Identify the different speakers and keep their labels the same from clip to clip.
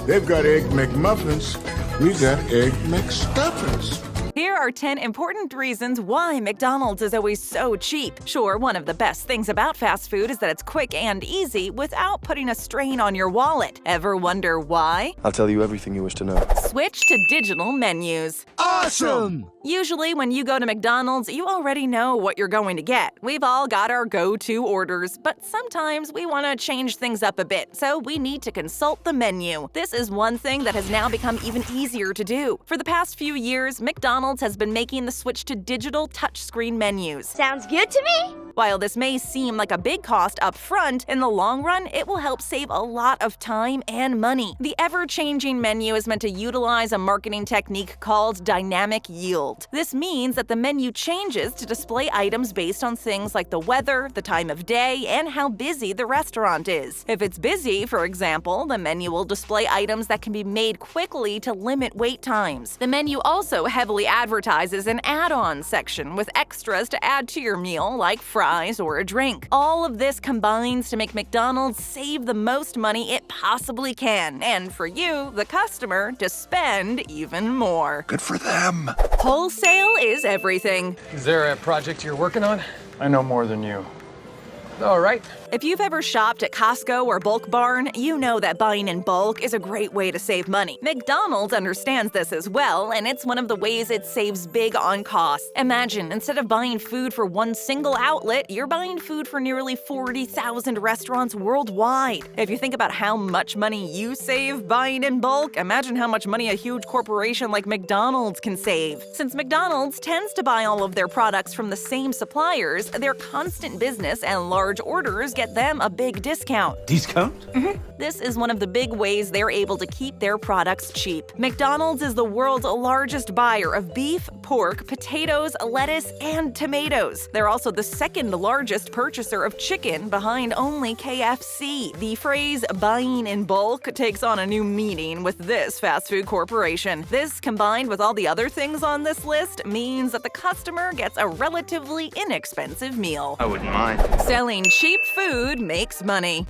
Speaker 1: They've got Egg McMuffins. We've got Egg McStuffins.
Speaker 2: Here are 10 important reasons why McDonald's is always so cheap. Sure, one of the best things about fast food is that it's quick and easy without putting a strain on your wallet. Ever wonder why?
Speaker 3: I'll tell you everything you wish to know.
Speaker 2: Switch to digital menus.
Speaker 1: Awesome!
Speaker 2: Usually, when you go to McDonald's, you already know what you're going to get. We've all got our go-to orders, but sometimes we want to change things up a bit, so we need to consult the menu. This is one thing that has now become even easier to do. For the past few years, McDonald's has been making the switch to digital touchscreen menus.
Speaker 4: Sounds good to me!
Speaker 2: While this may seem like a big cost up front, in the long run, it will help save a lot of time and money. The ever-changing menu is meant to utilize a marketing technique called dynamic yield. This means that the menu changes to display items based on things like the weather, the time of day, and how busy the restaurant is. If it's busy, for example, the menu will display items that can be made quickly to limit wait times. The menu also heavily advertises an add-on section with extras to add to your meal, like fries or a drink. All of this combines to make McDonald's save the most money it possibly can, and for you, the customer, to spend even more.
Speaker 3: Good for them.
Speaker 2: Wholesale is everything.
Speaker 5: Is there a project you're working on? I know more than you. All right.
Speaker 2: If you've ever shopped at Costco or Bulk Barn, you know that buying in bulk is a great way to save money. McDonald's understands this as well, and it's one of the ways it saves big on costs. Imagine, instead of buying food for one single outlet, you're buying food for nearly 40,000 restaurants worldwide. If you think about how much money you save buying in bulk, imagine how much money a huge corporation like McDonald's can save. Since McDonald's tends to buy all of their products from the same suppliers, their constant business and large orders get them a big discount.
Speaker 6: Discount?
Speaker 2: This is one of the big ways they're able to keep their products cheap. McDonald's is the world's largest buyer of beef, pork, potatoes, lettuce, and tomatoes. They're also the second largest purchaser of chicken, behind only KFC. The phrase buying in bulk takes on a new meaning with this fast food corporation. This, combined with all the other things on this list, means that the customer gets a relatively inexpensive meal.
Speaker 6: I wouldn't mind.
Speaker 2: Selling cheap food makes money.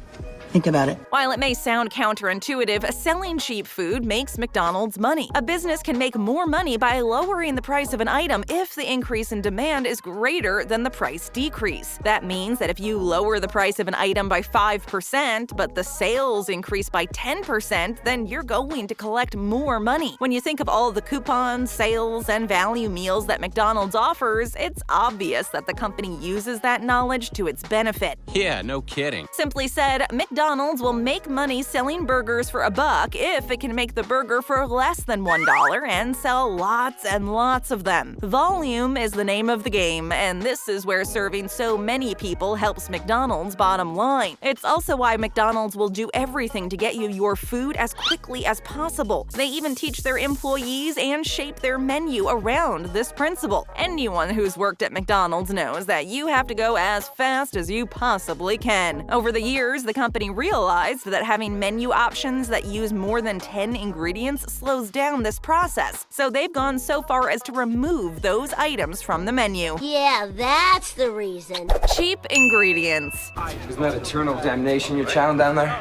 Speaker 7: Think about it.
Speaker 2: While it may sound counterintuitive, selling cheap food makes McDonald's money. A business can make more money by lowering the price of an item if the increase in demand is greater than the price decrease. That means that if you lower the price of an item by 5%, but the sales increase by 10%, then you're going to collect more money. When you think of all the coupons, sales, and value meals that McDonald's offers, it's obvious that the company uses that knowledge to its benefit.
Speaker 8: Yeah, no kidding.
Speaker 2: Simply said, McDonald's will make money selling burgers for $1 if it can make the burger for less than $1 and sell lots and lots of them. Volume is the name of the game, and this is where serving so many people helps McDonald's bottom line. It's also why McDonald's will do everything to get you your food as quickly as possible. They even teach their employees and shape their menu around this principle. Anyone who's worked at McDonald's knows that you have to go as fast as you possibly can. Over the years, the company realized that having menu options that use more than 10 ingredients slows down this process, so they've gone so far as to remove those items from the menu.
Speaker 4: Yeah, that's the reason.
Speaker 2: Cheap ingredients.
Speaker 5: Isn't that eternal damnation you're chowing down there?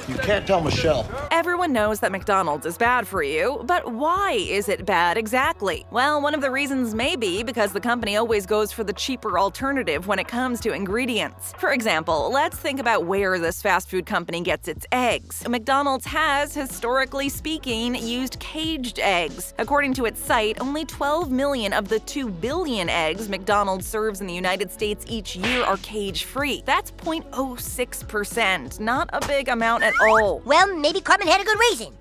Speaker 3: You can't tell Michelle.
Speaker 2: Everyone knows that McDonald's is bad for you, but why is it bad exactly? Well, one of the reasons may be because the company always goes for the cheaper alternative when it comes to ingredients. For example, let's think about where this fast food company gets its eggs. McDonald's has, historically speaking, used caged eggs. According to its site, only 12 million of the 2 billion eggs McDonald's serves in the United States each year are cage-free. That's 0.06%, not a big amount at all.
Speaker 4: Well, maybe Cartman had a good reason.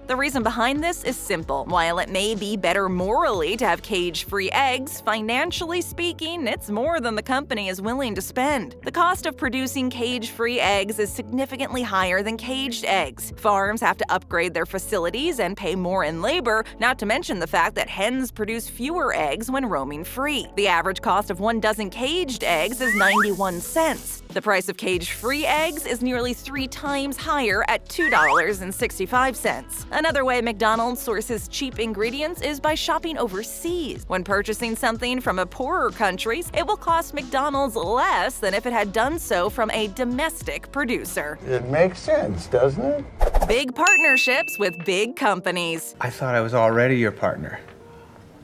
Speaker 2: The reason behind this is simple. While it may be better morally to have cage-free eggs, financially speaking, it's more than the company is willing to spend. The cost of producing cage-free eggs is significantly higher than caged eggs. Farms have to upgrade their facilities and pay more in labor, not to mention the fact that hens produce fewer eggs when roaming free. The average cost of 1 dozen caged eggs is 91 cents. The price of cage-free eggs is nearly 3 times higher at $2.65. Another way McDonald's sources cheap ingredients is by shopping overseas. When purchasing something from a poorer countries, it will cost McDonald's less than if it had done so from a domestic producer.
Speaker 1: It makes sense, doesn't it?
Speaker 2: Big partnerships with big companies.
Speaker 6: I thought I was already your partner.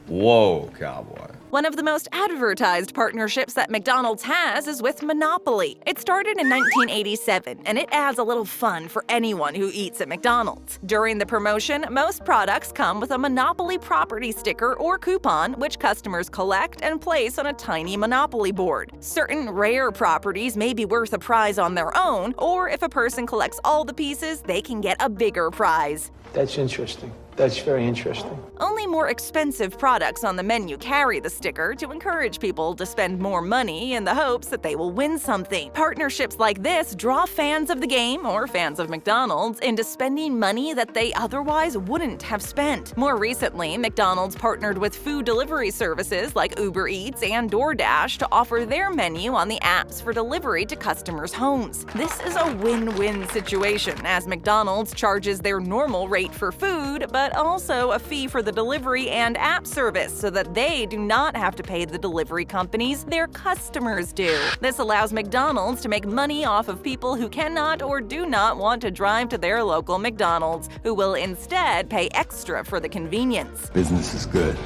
Speaker 6: Whoa, cowboy.
Speaker 2: One of the most advertised partnerships that McDonald's has is with Monopoly. It started in 1987, and it adds a little fun for anyone who eats at McDonald's. During the promotion, most products come with a Monopoly property sticker or coupon, which customers collect and place on a tiny Monopoly board. Certain rare properties may be worth a prize on their own, or if a person collects all the pieces, they can get a bigger prize.
Speaker 7: That's interesting. That's very interesting.
Speaker 2: Only more expensive products on the menu carry the sticker to encourage people to spend more money in the hopes that they will win something. Partnerships like this draw fans of the game, or fans of McDonald's, into spending money that they otherwise wouldn't have spent. More recently, McDonald's partnered with food delivery services like Uber Eats and DoorDash to offer their menu on the apps for delivery to customers' homes. This is a win-win situation, as McDonald's charges their normal rate for food, but also a fee for the delivery and app service so that they do not have to pay the delivery companies, their customers do. This allows McDonald's to make money off of people who cannot or do not want to drive to their local McDonald's, who will instead pay extra for the convenience.
Speaker 3: Business is good.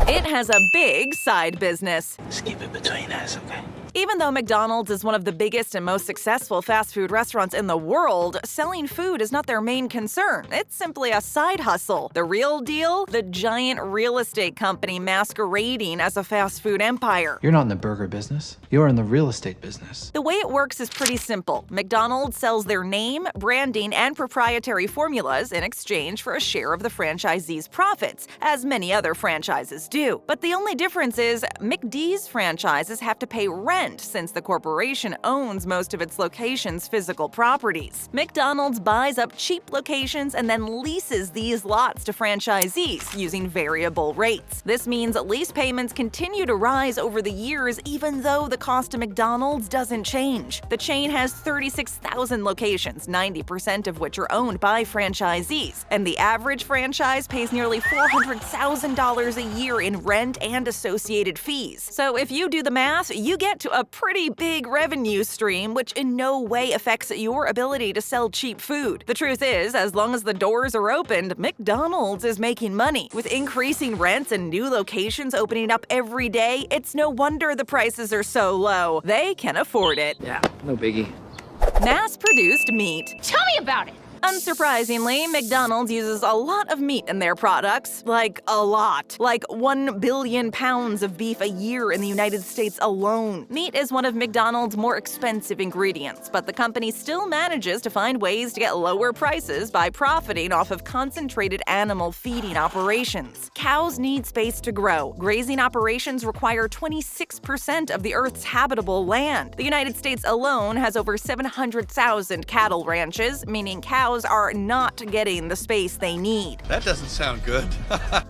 Speaker 2: It has a big side business.
Speaker 6: Just keep it between us, okay?
Speaker 2: Even though McDonald's is one of the biggest and most successful fast food restaurants in the world, selling food is not their main concern. It's simply a side hustle. The real deal? The giant real estate company masquerading as a fast food empire.
Speaker 5: You're not in the burger business. You're in the real estate business.
Speaker 2: The way it works is pretty simple. McDonald's sells their name, branding, and proprietary formulas in exchange for a share of the franchisee's profits, as many other franchises do. But the only difference is McD's franchises have to pay rent since the corporation owns most of its locations' physical properties. McDonald's buys up cheap locations and then leases these lots to franchisees using variable rates. This means lease payments continue to rise over the years even though the cost of McDonald's doesn't change. The chain has 36,000 locations, 90% of which are owned by franchisees, and the average franchise pays nearly $400,000 a year in rent and associated fees. So if you do the math, you get to a pretty big revenue stream, which in no way affects your ability to sell cheap food. The truth is, as long as the doors are opened, McDonald's is making money. With increasing rents and new locations opening up every day, it's no wonder the prices are so low. They can afford it.
Speaker 5: Yeah, no biggie.
Speaker 2: Mass-produced meat.
Speaker 4: Tell me about it.
Speaker 2: Unsurprisingly, McDonald's uses a lot of meat in their products. Like, a lot. Like 1 billion pounds of beef a year in the United States alone. Meat is one of McDonald's more expensive ingredients, but the company still manages to find ways to get lower prices by profiting off of concentrated animal feeding operations. Cows need space to grow. Grazing operations require 26% of the Earth's habitable land. The United States alone has over 700,000 cattle ranches, meaning cows are not getting the space they need.
Speaker 3: That doesn't sound good.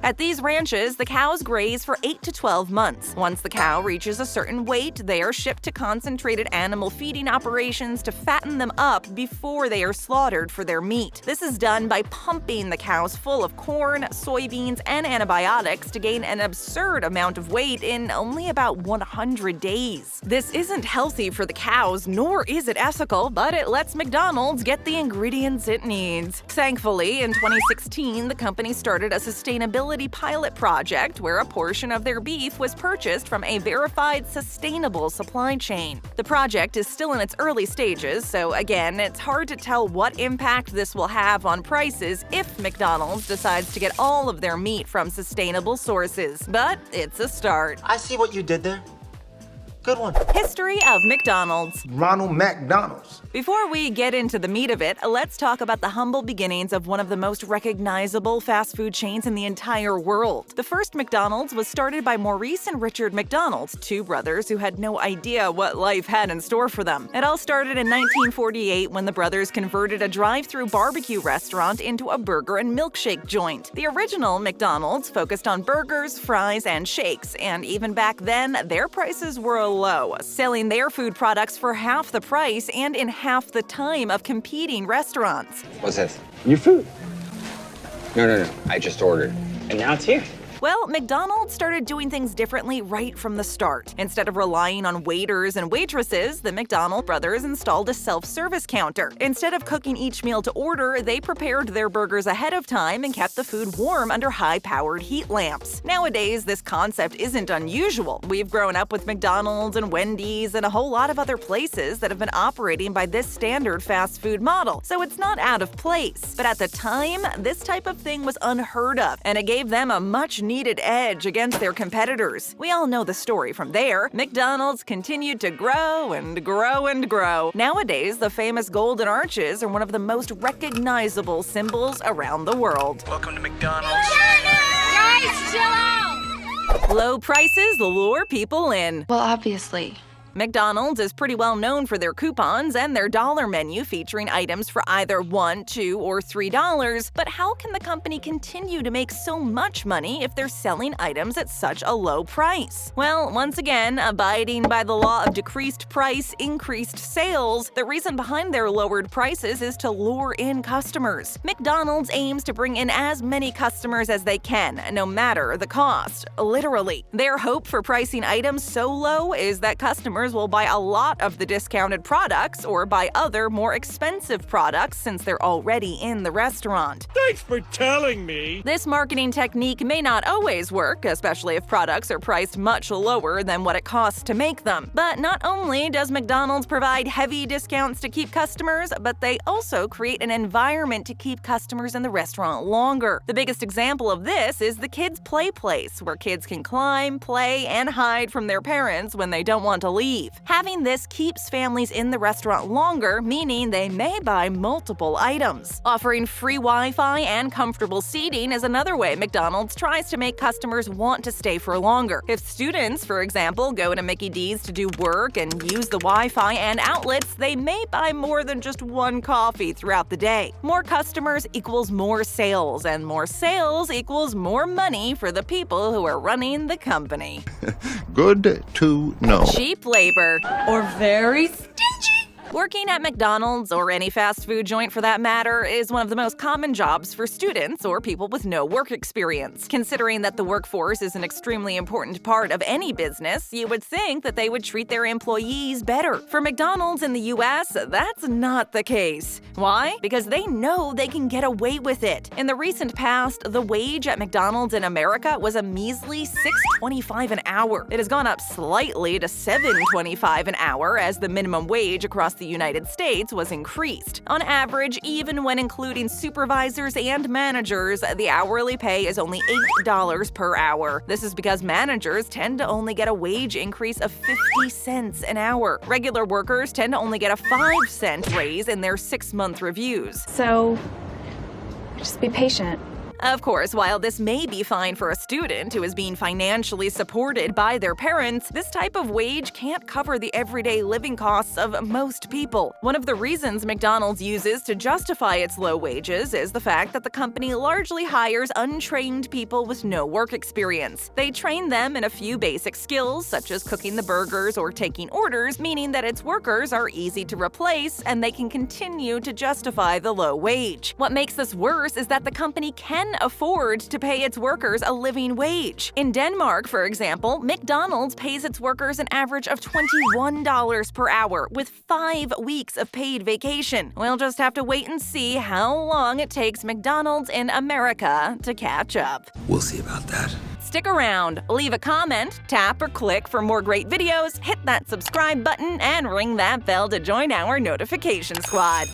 Speaker 2: At these ranches, the cows graze for 8 to 12 months. Once the cow reaches a certain weight, they are shipped to concentrated animal feeding operations to fatten them up before they are slaughtered for their meat. This is done by pumping the cows full of corn, soybeans, and antibiotics to gain an absurd amount of weight in only about 100 days. This isn't healthy for the cows, nor is it ethical, but it lets McDonald's get the ingredients it needs. Thankfully, in 2016, the company started a sustainability pilot project where a portion of their beef was purchased from a verified sustainable supply chain. The project is still in its early stages, so again, it's hard to tell what impact this will have on prices if McDonald's decides to get all of their meat from sustainable sources. But it's a start.
Speaker 8: I see what you did there. Good one.
Speaker 2: History of McDonald's.
Speaker 1: Ronald McDonald's.
Speaker 2: Before we get into the meat of it, let's talk about the humble beginnings of one of the most recognizable fast food chains in the entire world. The first McDonald's was started by Maurice and Richard McDonald's, two brothers who had no idea what life had in store for them. It all started in 1948 when the brothers converted a drive-through barbecue restaurant into a burger and milkshake joint. The original McDonald's focused on burgers, fries, and shakes, and even back then, their prices were a low, selling their food products for half the price and in half the time of competing restaurants.
Speaker 9: What's this?
Speaker 7: Your food.
Speaker 9: No. I just ordered.
Speaker 7: And now it's here.
Speaker 2: Well, McDonald's started doing things differently right from the start. Instead of relying on waiters and waitresses, the McDonald brothers installed a self-service counter. Instead of cooking each meal to order, they prepared their burgers ahead of time and kept the food warm under high-powered heat lamps. Nowadays, this concept isn't unusual. We've grown up with McDonald's and Wendy's and a whole lot of other places that have been operating by this standard fast food model, so it's not out of place. But at the time, this type of thing was unheard of, and it gave them a much-needed edge against their competitors. We all know the story from there. McDonald's continued to grow and grow and grow. Nowadays, the famous golden arches are one of the most recognizable symbols around the world.
Speaker 5: Welcome to McDonald's.
Speaker 4: Guys, chill out!
Speaker 2: Low prices lure people in.
Speaker 10: Well, obviously.
Speaker 2: McDonald's is pretty well known for their coupons and their dollar menu featuring items for either $1, $2, or $3. But how can the company continue to make so much money if they're selling items at such a low price? Well, once again, abiding by the law of decreased price, increased sales, the reason behind their lowered prices is to lure in customers. McDonald's aims to bring in as many customers as they can, no matter the cost. Literally. Their hope for pricing items so low is that customers will buy a lot of the discounted products or buy other, more expensive products since they're already in the restaurant.
Speaker 1: Thanks for telling me.
Speaker 2: This marketing technique may not always work, especially if products are priced much lower than what it costs to make them. But not only does McDonald's provide heavy discounts to keep customers, but they also create an environment to keep customers in the restaurant longer. The biggest example of this is the Kids Play Place, where kids can climb, play, and hide from their parents when they don't want to leave. Having this keeps families in the restaurant longer, meaning they may buy multiple items. Offering free Wi-Fi and comfortable seating is another way McDonald's tries to make customers want to stay for longer. If students, for example, go to Mickey D's to do work and use the Wi-Fi and outlets, they may buy more than just one coffee throughout the day. More customers equals more sales, and more sales equals more money for the people who are running the company.
Speaker 1: Good to know.
Speaker 2: Cheap labor. Or very stingy. Working at McDonald's, or any fast food joint for that matter, is one of the most common jobs for students or people with no work experience. Considering that the workforce is an extremely important part of any business, you would think that they would treat their employees better. For McDonald's in the US, that's not the case. Why? Because they know they can get away with it. In the recent past, the wage at McDonald's in America was a measly $6.25 an hour. It has gone up slightly to $7.25 an hour as the minimum wage across the United States was increased. On average, even when including supervisors and managers, the hourly pay is only $8 per hour. This is because managers tend to only get a wage increase of 50 cents an hour. Regular workers tend to only get a 5-cent raise in their 6-month reviews.
Speaker 10: So, just be patient.
Speaker 2: Of course, while this may be fine for a student who is being financially supported by their parents, this type of wage can't cover the everyday living costs of most people. One of the reasons McDonald's uses to justify its low wages is the fact that the company largely hires untrained people with no work experience. They train them in a few basic skills, such as cooking the burgers or taking orders, meaning that its workers are easy to replace and they can continue to justify the low wage. What makes this worse is that the company can afford to pay its workers a living wage. In Denmark, for example, McDonald's pays its workers an average of $21 per hour with 5 weeks of paid vacation. We'll just have to wait and see how long it takes McDonald's in America to catch up.
Speaker 3: We'll see about that.
Speaker 2: Stick around, leave a comment, tap or click for more great videos, hit that subscribe button, and ring that bell to join our notification squad.